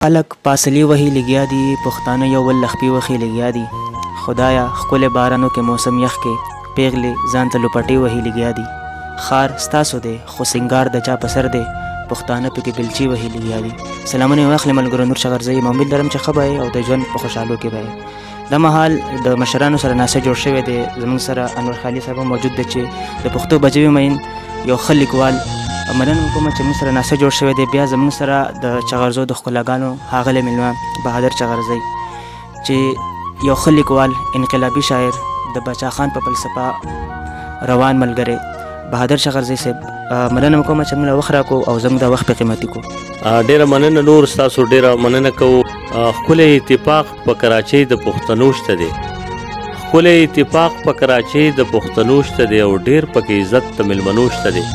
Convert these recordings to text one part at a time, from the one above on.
خلک پاسلی وهي لګیا دي، پښتانه یو بل لخپې وهي لګیا دي. خدایا ښکلی بارانو کې موسم یخ کې پیغلې ځان ته لوپټې وهي لګیا دي. ښار ستاسو دی خو سنګار د چا په سر دی، پښتانه پکې بلچې وهي لګیا دي. سلامونه واخلې ملګرو، نور شغرزه یم. امید لرم چې ښه به او د ژوند په خوشحالو کې به دا مهال د مشرانو سره ناسه جوړ شوی دی. زموږ سره انور خالي صاحب موجود دی چې د پښتو بجوي مین یو ښه لیکوال. مننه کوم چې موږ سره ناسه جوړ شوی دی. بیا زموږ سره د چغرزو د ښکلاګانو ښاغلی مېلمه بهادر چغرزی چې یو ښه لیکوال، انقلابي شاعر، د باچا خان په فلسفه روان ملګری بهادر چغرزی صاحب. مننه کوم چې موږ وخت راکړو او زموږ د وخت په قیمتي کو. ډېره مننه نور، ستاسو ډېره مننه کوو. ښکلی اتفاق په کراچۍ د پښتنو شته دی، ښکلی اتفاق په کراچۍ د پښتنو شته دی او ډېر پکې عزت د مېلمنو شته دی.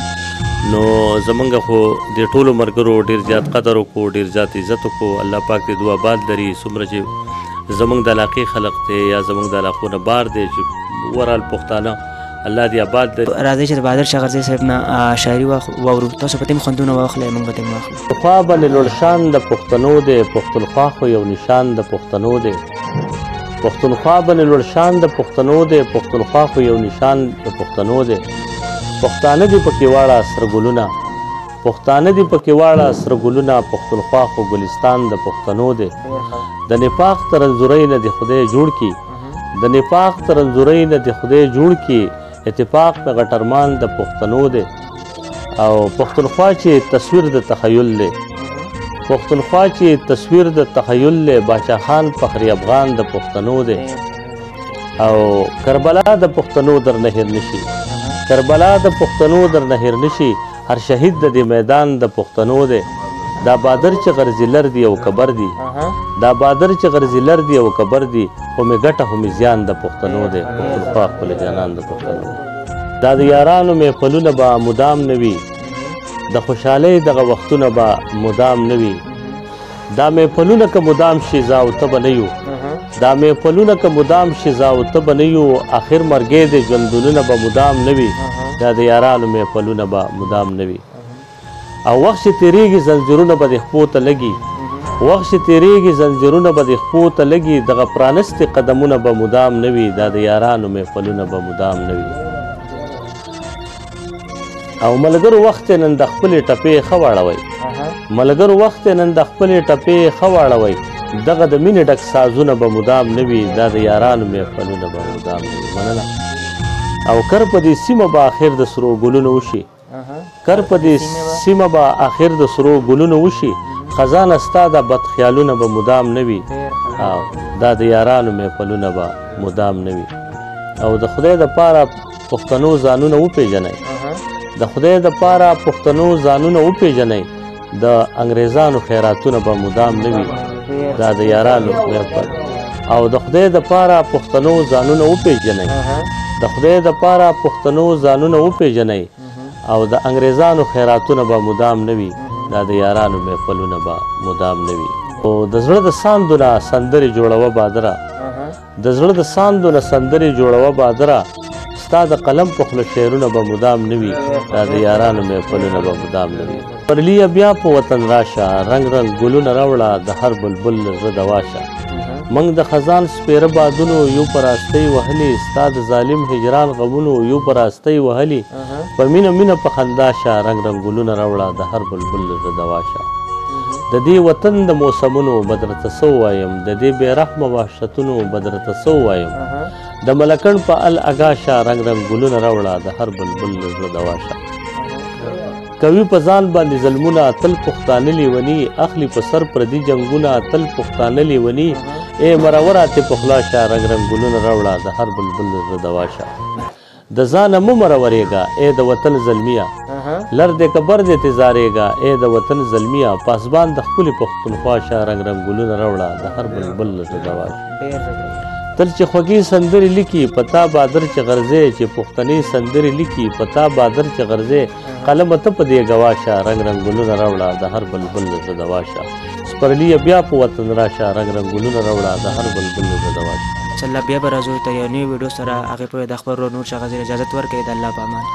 نو زمونږ خو د ټولو ملګرو ډېر زیات قدر وکړو، ډېر زیات عزت وکړو. الله پاک دې دعا آباد لري. څومره چې زمونږ د علاقې خلق دی یا زمونږ د علاقو نه بار دی چې ورال پښتانه، الله دې آباد لري. راځئ چې د بهادر چغرزی صاحب نه شاعري واورو. تاسو په تیم خوندونه واخلئ، موږ به تیم واخلو. پخوا باندې لوړ شان د پښتنو دی، پښتونخوا خو یو نشان د پښتنو دی. پښتونخوا باندې لوړ شان د پښتنو دی، پښتونخوا خو یو نشان د پښتنو دی. پښتانه دې پکې واړه سره ګلونه، پښتانه دې پکې واړه سره ګلونه، پښتونخوا خو ګلستان د پښتنو دی. د نفاق تر انځورۍ نه دې خدای جوړ کړي، د نفاق تر انځورۍ نه دې خدای جوړ کړي. اتفاق په غټرمان د پښتنو دی او پښتونخوا چې تصویر د تخیل دی، پښتونخوا چې تصویر د تخیل دی. باچا خان فخری افغان د پښتنو دی او کربلا د پښتنو در نه هیر نشي، کربلا د پښتنو در نه هیر نشي. هر شهید د دې میدان د پښتنو دی. دا بادر چې غرزي لر دی او کبر دی، دا بادر چې غرزي لر دی او کبر دی، خو مې ګټه خو مې زیان د پښتنو دی. پښتونخوا خپل جانان د پښتنو دی. دا د یارانو محفلونه به مدام نه وي، د خوشحالۍ دغه وختونه به مدام نه وي. دا محفلونه که مدام شي زه او ته به نه یو، دا محفلونه که مدام شي زه او ته به نه یو. آخر مرګې د ژوندونونه به مدام نه وي، دا د یارانو محفلونه به مدام نه وي. او وخت چې تیریږي زنځیرونه به د خپو ته لګي، وخت چې تیریږي زنځیرونه به د خپو ته لګي. دغه پرانستې قدمونه به مدام نه وي، دا د یارانو محفلونه به مدام نه وي. او ملګرو وخت نن د خپلې ټپې ښه واړوئ، ملګرو وخت نن د خپلې ټپې ښه واړوئ. دغه د مینې ډک سازونه به مدام نه وي، دا د یارانو محفلونه به مدام نه وي. مننه. او کر په دې سیمه به آخر د سرو ګلونه وشي، کر په دې سیمه به آخر د سرو ګلونه وشي. خزانه ستا د بد خیالونه به مدام نه وي، او دا د یارانو محفلونه به مدام نه وي. او د خدای دپاره پښتنو ځانونه وپېژنئ، د خدای دپاره پښتنو ځانونه وپېژنئ. د انګریزانو خیراتونه به مدام نه وي، دا د یارانو محفل. او د خدای دپاره پښتنو ځانونه وپېژنئ، د خدای دپاره پښتنو ځانونه وپېژنئ. او د انګریزانو خیراتونه به مدام نه وي، دا د یارانو محفلونه به مدام نه وي. او د زړه د ساندو نه سندرې جوړوه بادره، د زړه د ساندو نه سندرې جوړوه بادره. ستا د قلم په خوله شعرونه به مدام نه وي، دا د یارانو محفلونه به مدام نه وي. پرلیه بیا په وطن راشه، رنګ رنګ ګلونه راوړه، د هر بلبل زړه دواشه. موږ د خزان سپیره بادونو یو په راستۍ وهلي، ستا د ظالم هجران غمونو یو په راستۍ وهلي. په مینه مینه په خندا شه، رنګ رنګ ګلونه راوړه، د هر بلبل زړه دواشه. د دې وطن د موسمونو به درته څه ووایم، د دې بې رحمه وحشتونو به درته څه ووایم. د ملکڼ په الاګا شه، رنګ رنګ ګلونه راوړه، د هر بلبل زړه دواشه. کوي په ځان باندې ظلمونه، تل پښتانه لیوني، اخلي په سر پردي جنګونه، تل پښتانه لیوني. ای مرورا ته په خلا شه، رنګ رنګ ګلونه راوړه، د هر بلبل زړه دواشه. د ځانه مه مرورېږه ای د وطن زلمیه، لر دې که بر دې تیزارېږه ای د وطن زلمیه. پاسبان د خپلې پښتونخوا شه، رنګ رنګ ګلونه راوړه، د هر بلبل زړه دواشه. تل چې خوږې سندرې لیکي پتا بادر چې غرزې، چې پښتني سندرې لیکي پتا بادر چې غرزې. قلمه ته په دې ګواشه، رنګ رنګ ګلونه راوړه، د هر بلبل زړه دواشه. سپرلیه بیا په وطن راشه، رنګ رنګ ګلونه راوړه، د هر بلبل زړه دواشه. انشاءالله بیا به راځو تر یو نوي ویډیو سره. هغې پورې د خپل ورور نور شغرزي اجازت ورکړئ. د الله په امان.